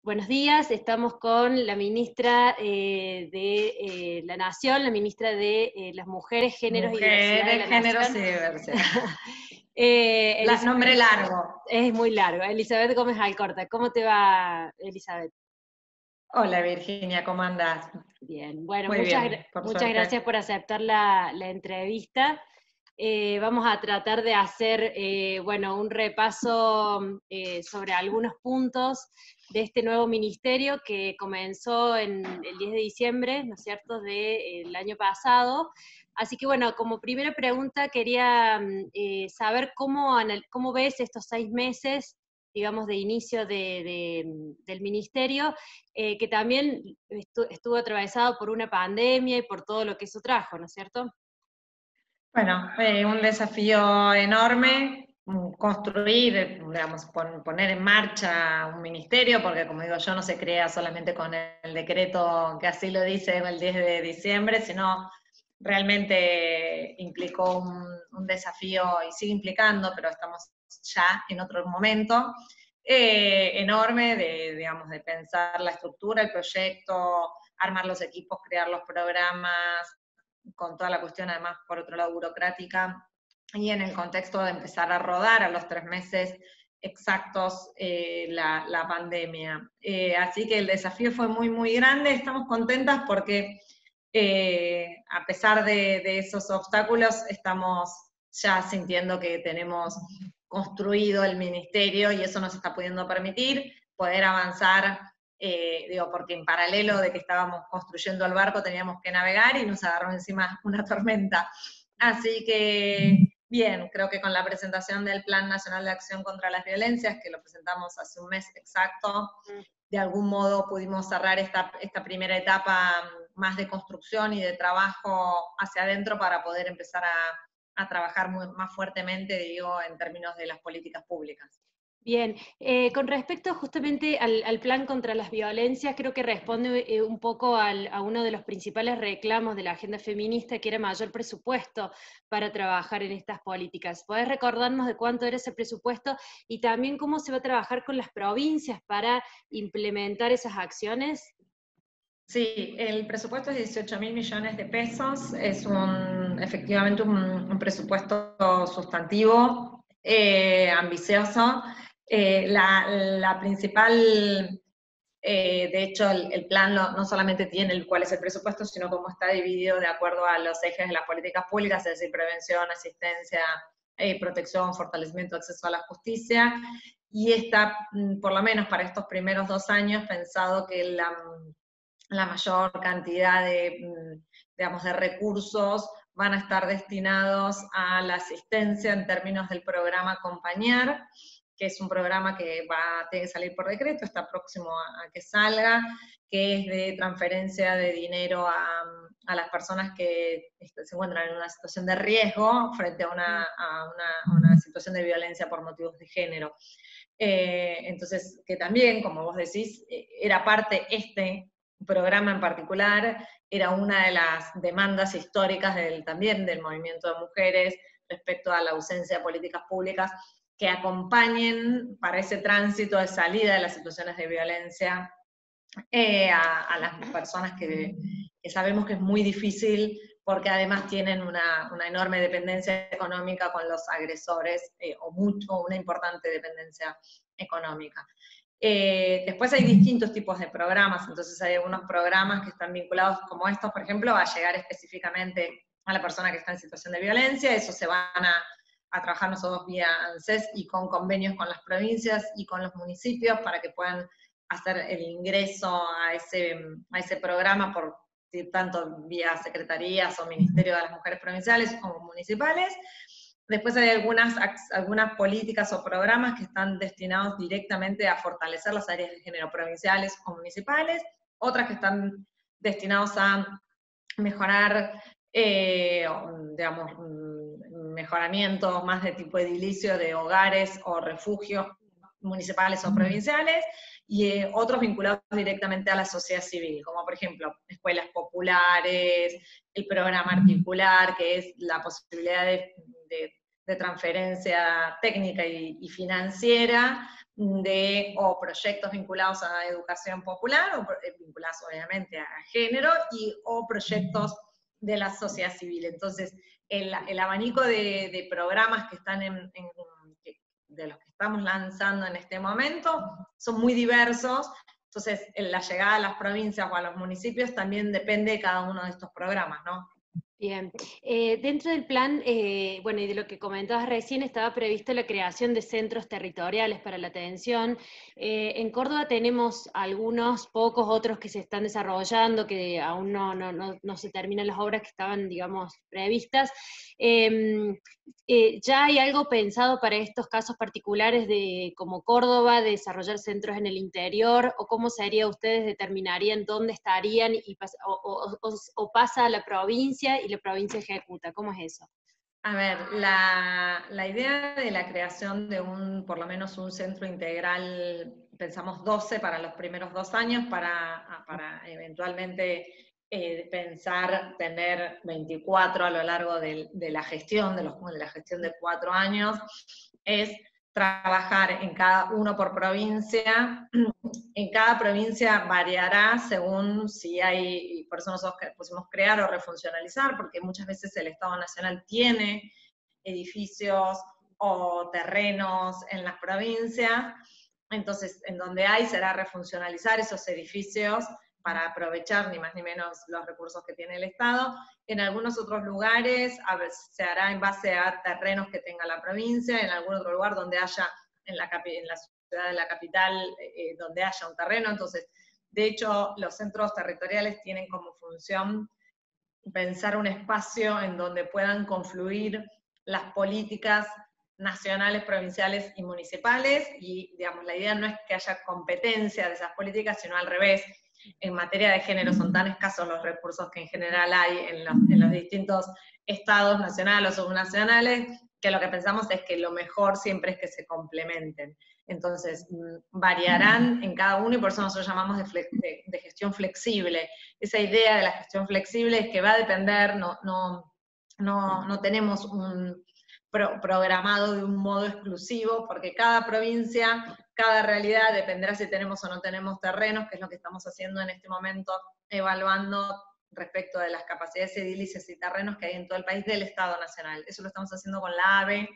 Buenos días, estamos con la ministra de la Nación, la ministra de las Mujeres, Géneros y Diversidad de Mujeres, la géneros Nación. y diversidad. Elizabeth, Nombre largo. es muy largo. Elizabeth Gómez Alcorta. ¿Cómo te va, Elizabeth? Hola Virginia, ¿cómo andás? Bien, bueno, Muy bien, por muchas suerte. gracias por aceptar la entrevista. Vamos a tratar de hacer, bueno, un repaso sobre algunos puntos de este nuevo ministerio que comenzó en el 10 de diciembre, ¿no es cierto?, del año pasado. Así que, bueno, como primera pregunta quería saber cómo ves estos 6 meses, digamos, de inicio del ministerio, que también estuvo atravesado por una pandemia y por todo lo que eso trajo, ¿no es cierto? Bueno, un desafío enorme, construir, digamos, poner en marcha un ministerio, porque como digo yo, no se crea solamente con el decreto que así lo dice el 10 de diciembre, sino realmente implicó un desafío y sigue implicando, pero estamos ya en otro momento, enorme digamos, de pensar la estructura, el proyecto, armar los equipos, crear los programas, con toda la cuestión además, por otro lado, burocrática, y en el contexto de empezar a rodar a los 3 meses exactos la pandemia. Así que el desafío fue muy, muy grande, estamos contentas porque a pesar de esos obstáculos, estamos ya sintiendo que tenemos construido el ministerio y eso nos está pudiendo permitir poder avanzar, digo, porque en paralelo de que estábamos construyendo el barco teníamos que navegar y nos agarró encima una tormenta. Así que, bien, creo que con la presentación del Plan Nacional de Acción contra las Violencias, que lo presentamos hace un mes exacto, de algún modo pudimos cerrar esta primera etapa más de construcción y de trabajo hacia adentro para poder empezar a trabajar más fuertemente, digo, en términos de las políticas públicas. Bien, con respecto justamente al plan contra las violencias, creo que responde un poco a uno de los principales reclamos de la agenda feminista, que era mayor presupuesto para trabajar en estas políticas. ¿Podés recordarnos de cuánto era ese presupuesto y también cómo se va a trabajar con las provincias para implementar esas acciones? Sí, el presupuesto es 18.000 millones de pesos, es efectivamente un presupuesto sustantivo, ambicioso. La principal, de hecho, el plan no solamente tiene cuál es el presupuesto, sino cómo está dividido de acuerdo a los ejes de las políticas públicas, es decir, prevención, asistencia, protección, fortalecimiento, acceso a la justicia, y está, por lo menos para estos primeros 2 años, pensado que la mayor cantidad digamos, de recursos van a estar destinados a la asistencia en términos del programa Acompañar, que es un programa que tiene que salir por decreto, está próximo a que salga, que es de transferencia de dinero a las personas que se encuentran en una situación de riesgo frente a una situación de violencia por motivos de género. Entonces, que también, como vos decís, era parte programa en particular, era una de las demandas históricas también del movimiento de mujeres respecto a la ausencia de políticas públicas que acompañen para ese tránsito de salida de las situaciones de violencia a las personas que sabemos que es muy difícil porque además tienen una enorme dependencia económica con los agresores, o una importante dependencia económica. Después hay distintos tipos de programas, entonces hay algunos programas que están vinculados como estos, por ejemplo, a llegar específicamente a la persona que está en situación de violencia, eso se van a trabajar nosotros vía ANSES y con convenios con las provincias y con los municipios para que puedan hacer el ingreso a ese programa por tanto vía secretarías o Ministerio de las Mujeres provinciales como municipales. Después hay algunas políticas o programas que están destinados directamente a fortalecer las áreas de género provinciales o municipales, otras que están destinados a mejorar, digamos, mejoramientos más de tipo edilicio de hogares o refugios municipales o provinciales, y otros vinculados directamente a la sociedad civil, como por ejemplo escuelas populares, el programa articular, que es la posibilidad de transferencia técnica y financiera o proyectos vinculados a educación popular, o vinculados obviamente a género, o proyectos de la sociedad civil. Entonces, el abanico de programas que están de los que estamos lanzando en este momento son muy diversos. Entonces, la llegada a las provincias o a los municipios también depende de cada uno de estos programas, ¿no? Bien, dentro del plan, bueno, y de lo que comentabas recién, estaba previsto la creación de centros territoriales para la atención. En Córdoba tenemos algunos, pocos otros que se están desarrollando, que aún no se terminan las obras que estaban, digamos, previstas. ¿Ya hay algo pensado para estos casos particulares de, como Córdoba, de desarrollar centros en el interior? ¿O cómo sería, ustedes determinarían dónde estarían o pasa a la provincia y la provincia ejecuta? ¿Cómo es eso? A ver, la idea de la creación de por lo menos un centro integral, pensamos 12 para los primeros 2 años, para eventualmente pensar tener 24 a lo largo de la gestión, de la gestión de 4 años, es trabajar en cada uno por provincia. En cada provincia variará según si hay, y por eso nosotros pusimos crear o refuncionalizar, porque muchas veces el Estado Nacional tiene edificios o terrenos en las provincias, entonces en donde hay será refuncionalizar esos edificios para aprovechar ni más ni menos los recursos que tiene el Estado. En algunos otros lugares se hará en base a terrenos que tenga la provincia, en algún otro lugar donde haya, en la ciudad de la capital, donde haya un terreno. Entonces, de hecho, los centros territoriales tienen como función pensar un espacio en donde puedan confluir las políticas nacionales, provinciales y municipales, y digamos, la idea no es que haya competencia de esas políticas, sino al revés. En materia de género son tan escasos los recursos que en general hay en los distintos estados nacionales o subnacionales, que lo que pensamos es que lo mejor siempre es que se complementen. Entonces, variarán en cada uno, y por eso nosotros llamamos de gestión flexible. Esa idea de la gestión flexible es que va a depender, no tenemos un programado de un modo exclusivo, porque cada provincia, cada realidad, dependerá si tenemos o no tenemos terrenos, que es lo que estamos haciendo en este momento, evaluando respecto de las capacidades edilicias y terrenos que hay en todo el país del Estado Nacional. Eso lo estamos haciendo con la AVE,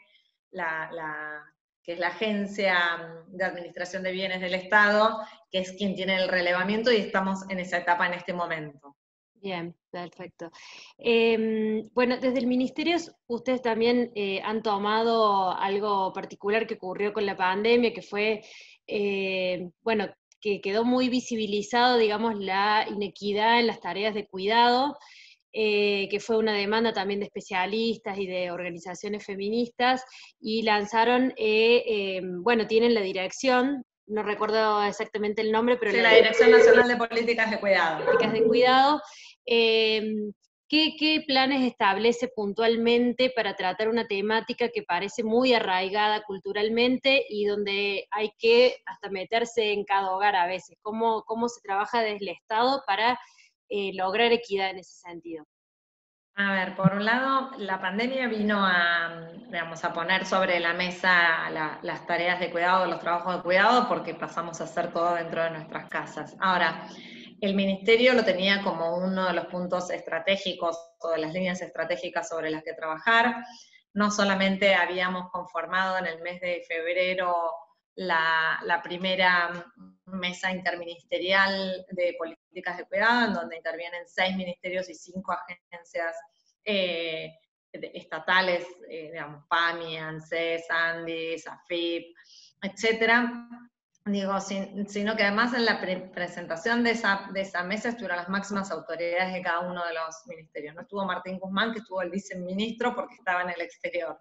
que es la Agencia de Administración de Bienes del Estado, que es quien tiene el relevamiento, y estamos en esa etapa en este momento. Bien, perfecto. Bueno, desde el Ministerio ustedes también han tomado algo particular que ocurrió con la pandemia, que fue, bueno, que quedó muy visibilizado, digamos, la inequidad en las tareas de cuidado, que fue una demanda también de especialistas y de organizaciones feministas, y lanzaron, bueno, tienen la dirección, no recuerdo exactamente el nombre, pero sí, la Dirección Nacional de Políticas de Cuidado. Políticas de Cuidado. ¿Qué planes establece puntualmente para tratar una temática que parece muy arraigada culturalmente y donde hay que hasta meterse en cada hogar a veces? ¿Cómo se trabaja desde el Estado para lograr equidad en ese sentido? A ver, por un lado, la pandemia vino digamos, a poner sobre la mesa las tareas de cuidado, los trabajos de cuidado, porque pasamos a hacer todo dentro de nuestras casas. Ahora, el Ministerio lo tenía como uno de los puntos estratégicos o de las líneas estratégicas sobre las que trabajar. No solamente habíamos conformado en el mes de febrero la primera mesa interministerial de políticas de cuidado, en donde intervienen 6 ministerios y 5 agencias estatales, digamos, PAMI, ANSES, ANDIS, AFIP, etcétera. Digo, sino que además en la presentación de esa mesa estuvieron las máximas autoridades de cada uno de los ministerios. No estuvo Martín Guzmán, que estuvo el viceministro porque estaba en el exterior.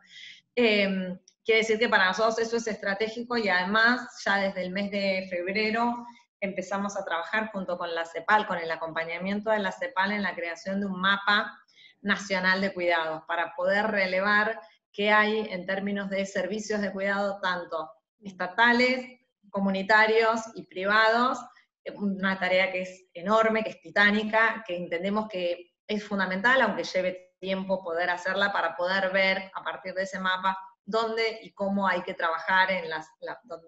Quiere decir que para nosotros eso es estratégico, y además ya desde el mes de febrero empezamos a trabajar junto con la CEPAL, con el acompañamiento de la CEPAL en la creación de un mapa nacional de cuidados, para poder relevar qué hay en términos de servicios de cuidado, tanto estatales, comunitarios y privados, una tarea que es enorme, que es titánica, que entendemos que es fundamental, aunque lleve tiempo poder hacerla, para poder ver a partir de ese mapa dónde y cómo hay que trabajar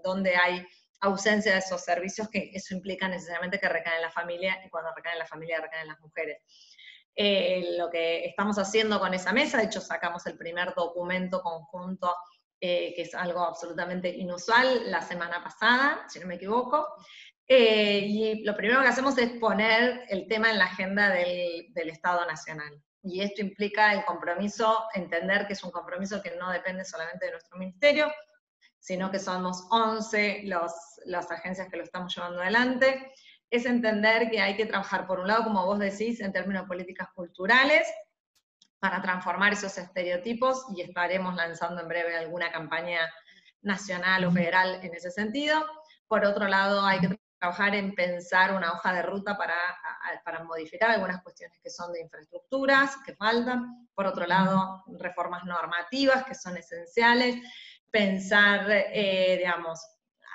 donde hay ausencia de esos servicios, que eso implica necesariamente que recae en la familia, y cuando recae en la familia recaen en las mujeres. Lo que estamos haciendo con esa mesa, de hecho sacamos el primer documento conjunto, que es algo absolutamente inusual, la semana pasada, si no me equivoco, y lo primero que hacemos es poner el tema en la agenda del Estado Nacional. Y esto implica el compromiso, entender que es un compromiso que no depende solamente de nuestro ministerio, sino que somos 11 las agencias que lo estamos llevando adelante. Es entender que hay que trabajar, por un lado, como vos decís, en términos de políticas culturales, para transformar esos estereotipos, y estaremos lanzando en breve alguna campaña nacional o federal en ese sentido. Por otro lado, hay que trabajar en pensar una hoja de ruta para modificar algunas cuestiones que son de infraestructuras, que faltan. Por otro lado, reformas normativas que son esenciales. Pensar, digamos,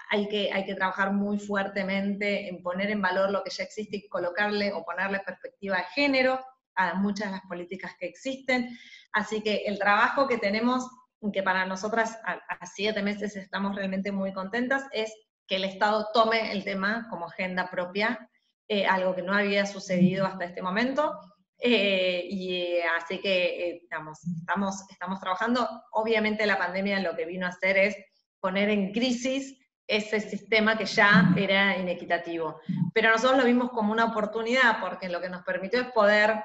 hay que trabajar muy fuertemente en poner en valor lo que ya existe y colocarle o ponerle perspectiva de género a muchas de las políticas que existen. Así que el trabajo que tenemos, que para nosotras a 7 meses estamos realmente muy contentas, es que el Estado tome el tema como agenda propia, algo que no había sucedido hasta este momento. Así que digamos, estamos trabajando. Obviamente la pandemia lo que vino a hacer es poner en crisis ese sistema que ya era inequitativo. Pero nosotros lo vimos como una oportunidad, porque lo que nos permitió es poder,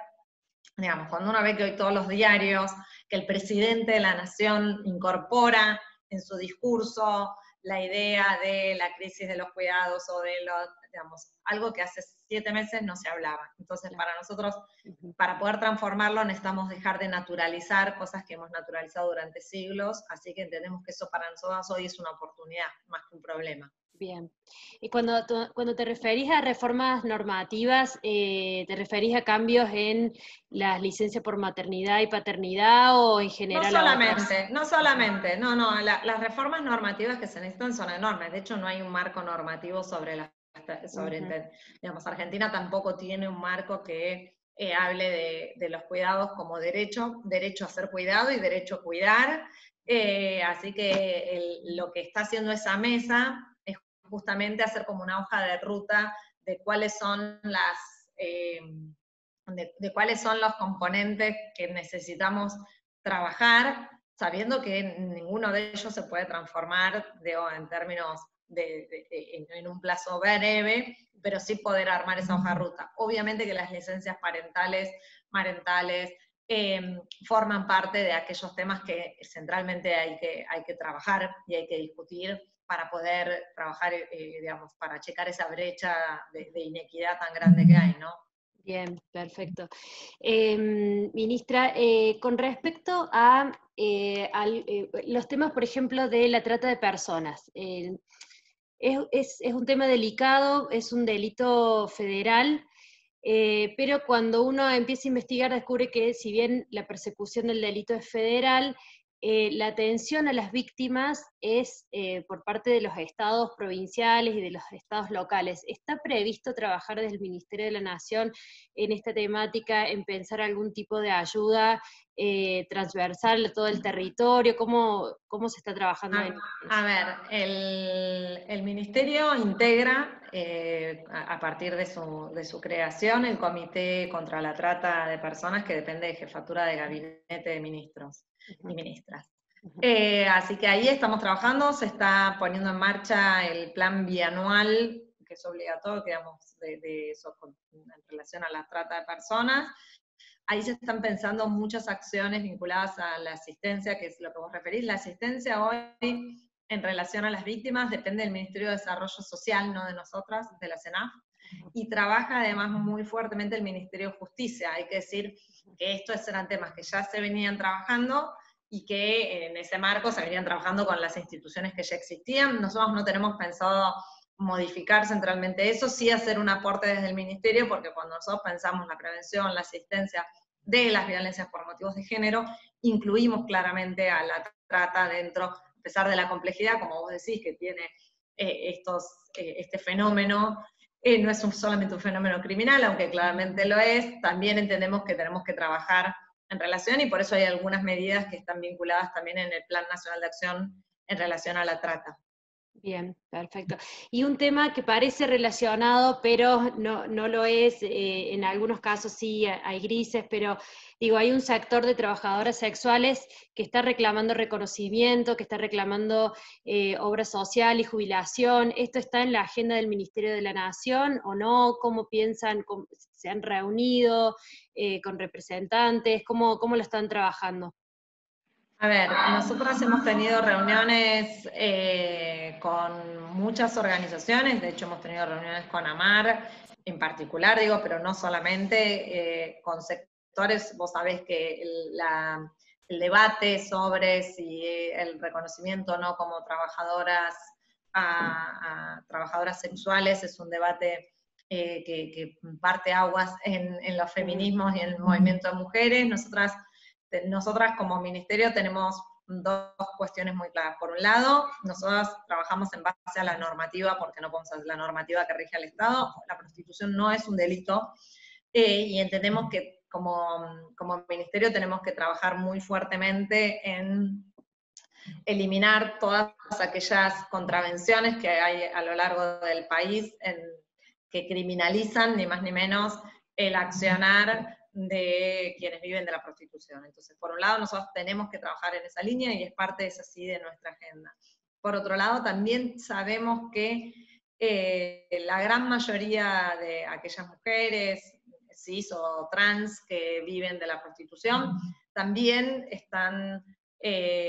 digamos, cuando uno ve que hoy todos los diarios, que el presidente de la nación incorpora en su discurso la idea de la crisis de los cuidados o de los, digamos, algo que hace 7 meses no se hablaba. Entonces, para nosotros, para poder transformarlo, necesitamos dejar de naturalizar cosas que hemos naturalizado durante siglos, así que entendemos que eso para nosotros hoy es una oportunidad, más que un problema. Bien. Y cuando te referís a reformas normativas, ¿te referís a cambios en las licencias por maternidad y paternidad o en general a otras? No solamente, las reformas normativas que se necesitan son enormes. De hecho, no hay un marco normativo digamos, Argentina tampoco tiene un marco que hable de los cuidados como derecho a ser cuidado y derecho a cuidar. Así que lo que está haciendo esa mesa es justamente hacer como una hoja de ruta de cuáles son de cuáles son los componentes que necesitamos trabajar, sabiendo que ninguno de ellos se puede transformar en términos en un plazo breve, pero sí poder armar esa hoja de ruta. Obviamente que las licencias parentales forman parte de aquellos temas que centralmente hay que trabajar y hay que discutir para poder trabajar, digamos, para checar esa brecha de inequidad tan grande que hay, ¿no? Bien, perfecto. Ministra, con respecto a los temas, por ejemplo, de la trata de personas, es un tema delicado, es un delito federal, pero cuando uno empieza a investigar descubre que si bien la persecución del delito es federal, la atención a las víctimas es por parte de los estados provinciales y de los estados locales. ¿Está previsto trabajar desde el Ministerio de la Nación en esta temática, en pensar algún tipo de ayuda transversal a todo el territorio? ¿Cómo se está trabajando en eso? A ver, el Ministerio integra, a partir de su creación, el Comité contra la Trata de Personas, que depende de Jefatura de Gabinete de Ministros y Ministras. Así que ahí estamos trabajando, se está poniendo en marcha el plan bianual, que es obligatorio, digamos, en relación a la trata de personas. Ahí se están pensando muchas acciones vinculadas a la asistencia, que es lo que vos referís. La asistencia hoy, en relación a las víctimas, depende del Ministerio de Desarrollo Social, no de nosotras, de la CENAF, y trabaja además muy fuertemente el Ministerio de Justicia. Hay que decir que estos eran temas que ya se venían trabajando, y que en ese marco se venían trabajando con las instituciones que ya existían. Nosotros no tenemos pensado modificar centralmente eso, sí hacer un aporte desde el Ministerio, porque cuando nosotros pensamos la prevención, la asistencia de las violencias por motivos de género, incluimos claramente a la trata dentro, a pesar de la complejidad, como vos decís, que tiene este fenómeno. No es solamente un fenómeno criminal, aunque claramente lo es. También entendemos que tenemos que trabajar en relación, y por eso hay algunas medidas que están vinculadas también en el Plan Nacional de Acción en relación a la trata. Bien, perfecto. Y un tema que parece relacionado, pero no lo es, en algunos casos sí hay grises, pero digo, hay un sector de trabajadoras sexuales que está reclamando reconocimiento, que está reclamando obra social y jubilación. ¿Esto está en la agenda del Ministerio de la Nación o no? ¿Cómo piensan? ¿Se han reunido con representantes? ¿Cómo lo están trabajando? A ver, nosotras hemos tenido reuniones con muchas organizaciones, de hecho hemos tenido reuniones con AMAR en particular, digo, pero no solamente, con sectores. Vos sabés que el debate sobre si el reconocimiento o no como trabajadoras a trabajadoras sexuales es un debate que parte aguas en los feminismos y en el movimiento de mujeres. Nosotras como ministerio tenemos dos cuestiones muy claras. Por un lado, nosotros trabajamos en base a la normativa, porque no podemos hacer la normativa que rige al Estado. La prostitución no es un delito, y entendemos que como ministerio tenemos que trabajar muy fuertemente en eliminar todas aquellas contravenciones que hay a lo largo del país que criminalizan, ni más ni menos, el accionar de quienes viven de la prostitución. Entonces, por un lado, nosotros tenemos que trabajar en esa línea y es parte, es así, de nuestra agenda. Por otro lado, también sabemos que la gran mayoría de aquellas mujeres cis o trans que viven de la prostitución también están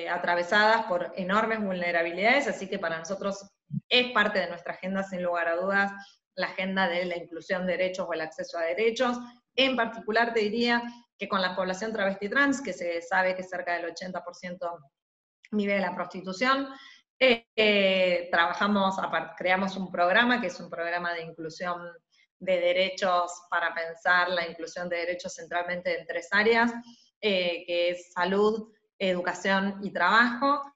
atravesadas por enormes vulnerabilidades, así que para nosotros es parte de nuestra agenda, sin lugar a dudas, la agenda de la inclusión de derechos o el acceso a derechos. En particular te diría que con la población travesti trans, que se sabe que cerca del 80% vive de la prostitución, creamos un programa que es un programa de inclusión de derechos para pensar la inclusión de derechos centralmente en 3 áreas, que es salud, educación y trabajo,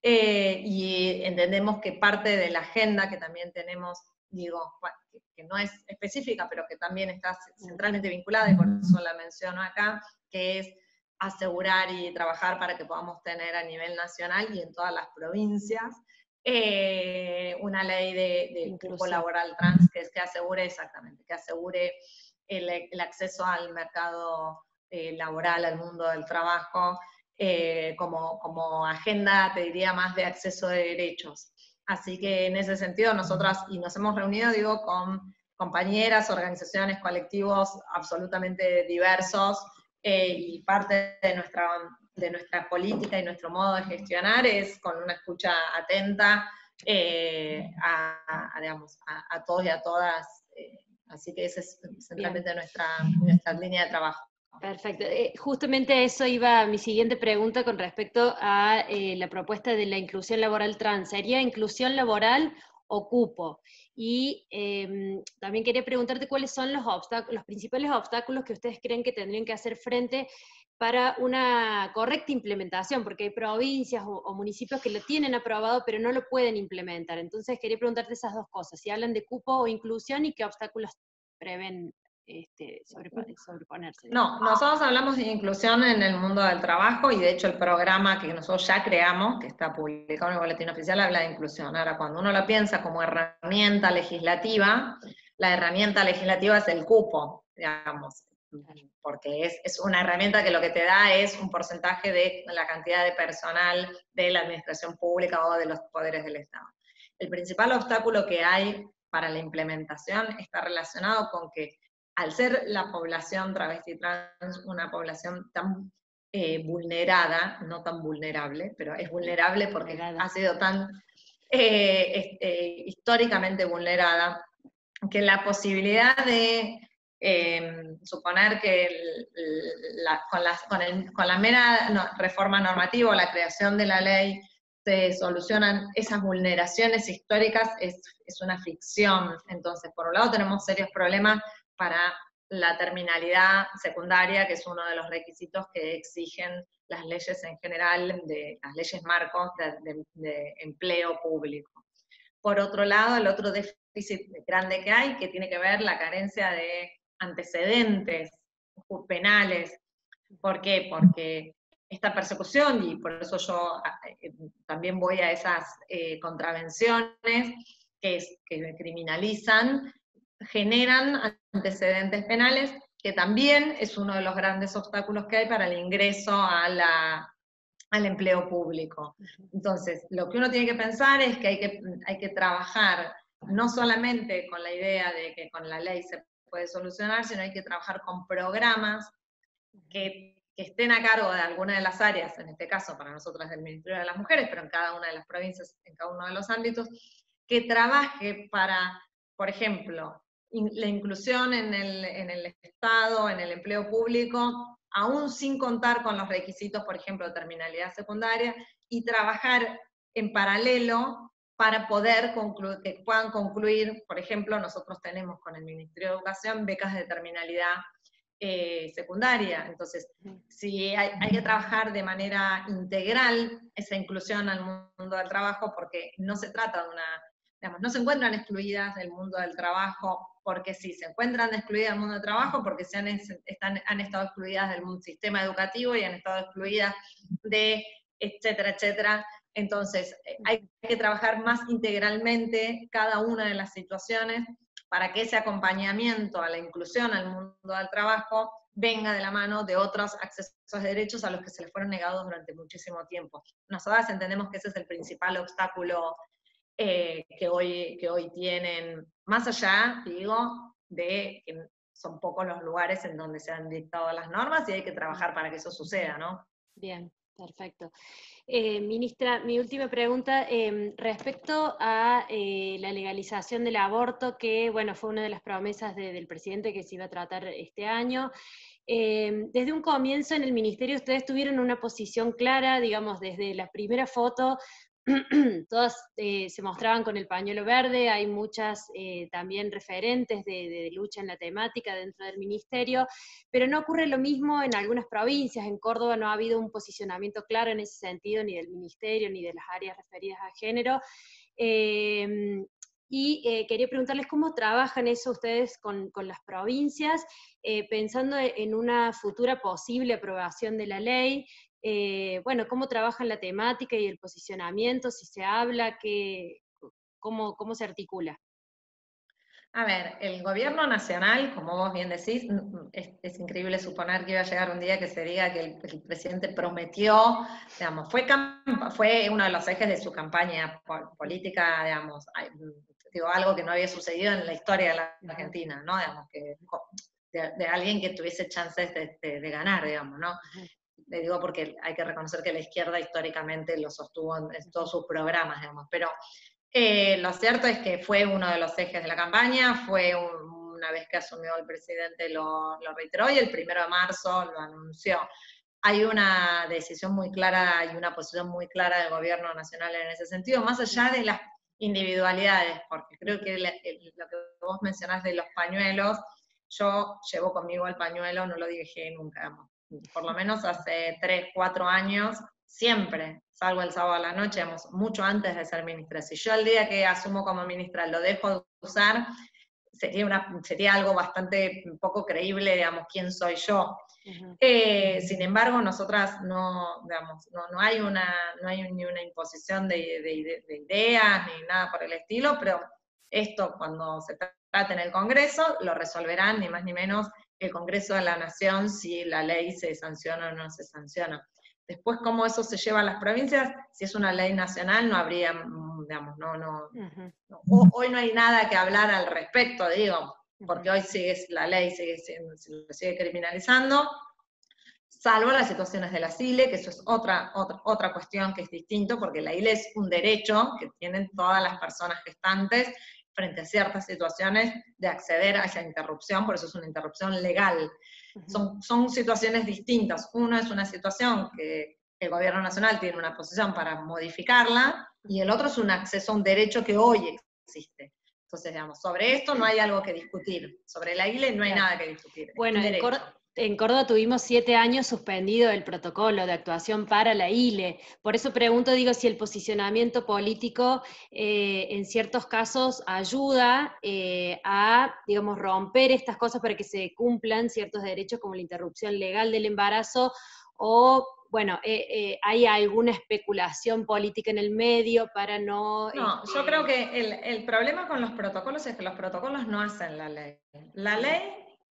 y entendemos que parte de la agenda que también tenemos, digo, que no es específica, pero que también está centralmente vinculada, y por eso la menciono acá, que es asegurar y trabajar para que podamos tener a nivel nacional y en todas las provincias una ley de cupo laboral trans que asegure exactamente, que asegure el acceso al mercado laboral, al mundo del trabajo, como agenda, te diría, más de acceso de derechos. Así que en ese sentido nosotras, y nos hemos reunido, digo, con compañeras, organizaciones, colectivos absolutamente diversos, y parte de nuestra política y nuestro modo de gestionar es con una escucha atenta a todos y a todas. Así que esa es centralmente nuestra línea de trabajo. Perfecto. Justamente eso iba mi siguiente pregunta con respecto a la propuesta de la inclusión laboral trans. ¿Sería inclusión laboral o cupo? Y también quería preguntarte cuáles son los principales obstáculos que ustedes creen que tendrían que hacer frente para una correcta implementación, porque hay provincias o municipios que lo tienen aprobado pero no lo pueden implementar. Entonces quería preguntarte esas dos cosas, si hablan de cupo o inclusión y qué obstáculos prevén sobreponerse. No, nosotros hablamos de inclusión en el mundo del trabajo, y de hecho el programa que nosotros ya creamos, que está publicado en el boletín oficial, habla de inclusión. Ahora, cuando uno lo piensa como herramienta legislativa, la herramienta legislativa es el cupo, digamos, porque es una herramienta que lo que te da es un porcentaje de la cantidad de personal de la administración pública o de los poderes del Estado. El principal obstáculo que hay para la implementación está relacionado con que, al ser la población travesti trans una población tan vulnerada, no tan vulnerable, pero es vulnerable porque ha sido tan históricamente vulnerada, que la posibilidad de suponer que con la mera reforma normativa o la creación de la ley se solucionan esas vulneraciones históricas es una ficción. Entonces, por un lado tenemos serios problemas para la terminalidad secundaria, que es uno de los requisitos que exigen las leyes en general, las leyes marcos de empleo público. Por otro lado, el otro déficit grande que hay, que tiene que ver la carencia de antecedentes penales ¿Por qué? Porque esta persecución, y por eso yo también voy a esas contravenciones que criminalizan, generan antecedentes penales, que también es uno de los grandes obstáculos que hay para el ingreso al empleo público. Entonces, lo que uno tiene que pensar es que hay que trabajar no solamente con la idea de que con la ley se puede solucionar, sino hay que trabajar con programas que estén a cargo de alguna de las áreas, en este caso para nosotras del Ministerio de las Mujeres, pero en cada una de las provincias, en cada uno de los ámbitos, que trabaje para, por ejemplo, la inclusión en el Estado, en el empleo público, aún sin contar con los requisitos, por ejemplo, de terminalidad secundaria, y trabajar en paralelo para poder que puedan concluir, por ejemplo, nosotros tenemos con el Ministerio de Educación becas de terminalidad secundaria. Entonces, si hay que trabajar de manera integral esa inclusión al mundo del trabajo, porque no se trata de digamos, no se encuentran excluidas del mundo del trabajo porque sí, se encuentran excluidas del mundo del trabajo porque han estado excluidas del sistema educativo y han estado excluidas de etcétera, etcétera. Entonces, hay que trabajar más integralmente cada una de las situaciones para que ese acompañamiento a la inclusión al mundo del trabajo venga de la mano de otros accesos de derechos a los que se les fueron negados durante muchísimo tiempo. Nosotras entendemos que ese es el principal obstáculo que hoy tienen, más allá, digo, de que son pocos los lugares en donde se han dictado las normas y hay que trabajar para que eso suceda, ¿no? Bien, perfecto. Ministra, mi última pregunta, respecto a la legalización del aborto, que bueno, fue una de las promesas del presidente que se iba a tratar este año. Desde un comienzo en el ministerio ustedes tuvieron una posición clara, digamos, desde la primera foto, todas se mostraban con el pañuelo verde, hay muchas también referentes de lucha en la temática dentro del ministerio, pero no ocurre lo mismo en algunas provincias. En Córdoba no ha habido un posicionamiento claro en ese sentido, ni del ministerio, ni de las áreas referidas a género. Quería preguntarles cómo trabajan eso ustedes con las provincias, pensando en una futura posible aprobación de la ley. Bueno, cómo trabajan la temática y el posicionamiento, si se habla, cómo se articula. A ver, el gobierno nacional, como vos bien decís, es increíble suponer que iba a llegar un día que se diga que el presidente prometió, digamos, fue uno de los ejes de su campaña política, digamos, digo, algo que no había sucedido en la historia de la Argentina, ¿no? Digamos, de alguien que tuviese chances de ganar, digamos, ¿no? Le digo porque hay que reconocer que la izquierda históricamente lo sostuvo en todos sus programas, digamos, pero lo cierto es que fue uno de los ejes de la campaña, una vez que asumió el presidente lo reiteró y el 1 de marzo lo anunció. Hay una decisión muy clara y una posición muy clara del gobierno nacional en ese sentido, más allá de las individualidades, porque creo que lo que vos mencionás de los pañuelos, yo llevo conmigo el pañuelo, no lo dejé nunca, digamos. Por lo menos hace 3, 4 años, siempre, salvo el sábado a la noche, mucho antes de ser ministra. Si yo el día que asumo como ministra lo dejo de usar, sería algo bastante poco creíble, digamos, quién soy yo. Sin embargo, nosotras no hay ni una imposición de ideas ni nada por el estilo, pero esto cuando se trate en el Congreso lo resolverán ni más ni menos el Congreso de la Nación si la ley se sanciona o no se sanciona. Después, cómo eso se lleva a las provincias, si es una ley nacional, no habría, digamos, hoy no hay nada que hablar al respecto, digo, porque hoy la ley lo sigue criminalizando, salvo las situaciones de la ILE, que eso es otra cuestión que es distinto, porque la ILE es un derecho que tienen todas las personas gestantes frente a ciertas situaciones de acceder a esa interrupción, por eso es una interrupción legal. Son situaciones distintas. Uno es una situación que el gobierno nacional tiene una posición para modificarla, y el otro es un acceso a un derecho que hoy existe. Entonces, digamos, sobre esto no hay algo que discutir. Sobre la ILE no hay nada que discutir. Bueno, en Córdoba tuvimos 7 años suspendido el protocolo de actuación para la ILE. Por eso pregunto, digo, si el posicionamiento político en ciertos casos ayuda a, digamos, romper estas cosas para que se cumplan ciertos derechos como la interrupción legal del embarazo, o, bueno, hay alguna especulación política en el medio para no... No, yo creo que el problema con los protocolos es que los protocolos no hacen la ley. La ley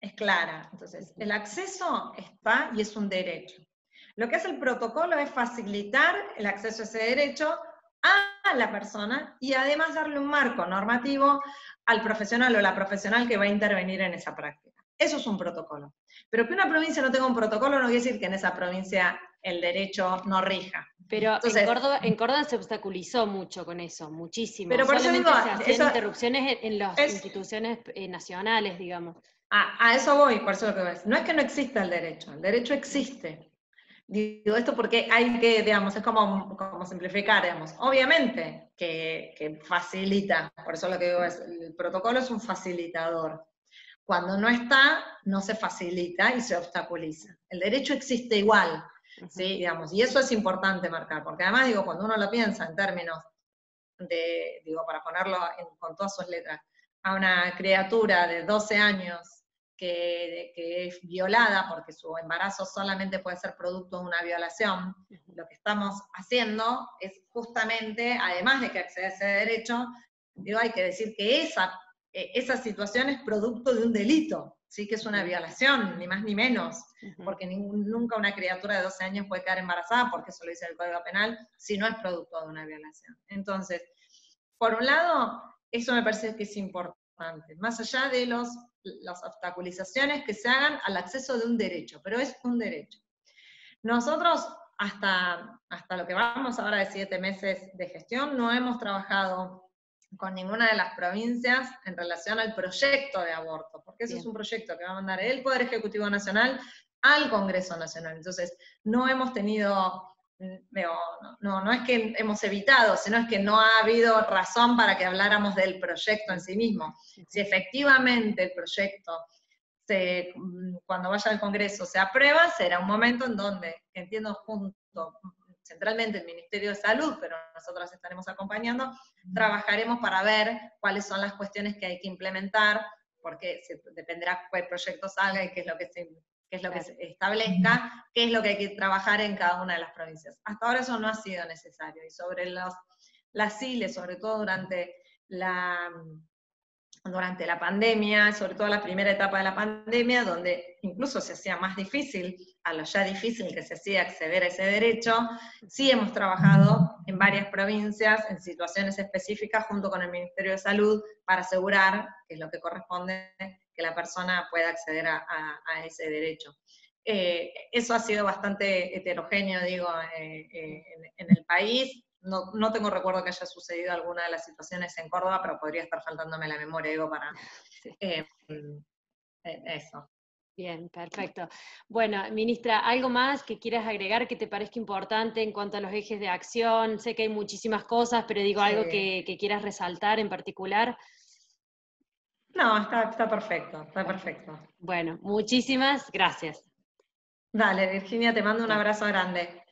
es clara, entonces el acceso está y es un derecho. Lo que hace el protocolo es facilitar el acceso a ese derecho a la persona y además darle un marco normativo al profesional o la profesional que va a intervenir en esa práctica. Eso es un protocolo. Pero que una provincia no tenga un protocolo no quiere decir que en esa provincia el derecho no rija. Pero Entonces, en Córdoba se obstaculizó mucho con eso, muchísimo. pero por eso Solamente digo, se hacían interrupciones en las es, instituciones nacionales, digamos. a eso voy, por eso lo que ves. No es que no exista el derecho existe. Digo esto porque hay que, digamos, es como simplificar, digamos. Obviamente que facilita, por eso lo que digo es, el protocolo es un facilitador. Cuando no está, no se facilita y se obstaculiza. El derecho existe igual, ¿sí? Digamos, y eso es importante marcar, porque además, digo, cuando uno lo piensa en términos de, digo, para ponerlo con todas sus letras, a una criatura de 12 años que es violada porque su embarazo solamente puede ser producto de una violación, lo que estamos haciendo es justamente, además de que accede a ese derecho, digo, hay que decir que esa situación es producto de un delito, ¿sí? Que es una violación, ni más ni menos, porque nunca una criatura de 12 años puede quedar embarazada, porque eso lo dice el Código Penal, si no es producto de una violación. Entonces, por un lado, eso me parece que es importante, más allá de las obstaculizaciones que se hagan al acceso de un derecho, pero es un derecho. Nosotros, hasta lo que vamos ahora de 7 meses de gestión, no hemos trabajado con ninguna de las provincias en relación al proyecto de aborto, porque eso es un proyecto que va a mandar el Poder Ejecutivo Nacional al Congreso Nacional. Entonces, no hemos tenido... No es que hemos evitado, sino es que no ha habido razón para que habláramos del proyecto en sí mismo. Si efectivamente el proyecto, cuando vaya al Congreso, se aprueba, será un momento en donde, entiendo junto, centralmente el Ministerio de Salud, pero nosotros estaremos acompañando, trabajaremos para ver cuáles son las cuestiones que hay que implementar, porque dependerá cuál proyecto salga y qué es lo que se establezca, qué es lo que hay que trabajar en cada una de las provincias. Hasta ahora eso no ha sido necesario. Y sobre las ILE, sobre todo durante la pandemia, sobre todo la primera etapa de la pandemia, donde incluso se hacía más difícil, a lo ya difícil que se hacía acceder a ese derecho, sí hemos trabajado en varias provincias, en situaciones específicas, junto con el Ministerio de Salud, para asegurar, que es lo que corresponde, que la persona pueda acceder a ese derecho. Eso ha sido bastante heterogéneo, digo, en el país. No tengo recuerdo que haya sucedido alguna de las situaciones en Córdoba, pero podría estar faltándome la memoria, digo, para eso. Bien, perfecto. Bueno, ministra, ¿algo más que quieras agregar que te parezca importante en cuanto a los ejes de acción? Sé que hay muchísimas cosas, pero digo, Sí. algo que quieras resaltar en particular. No, está perfecto, está perfecto. Bueno, muchísimas gracias. Dale, Virginia, te mando un abrazo grande.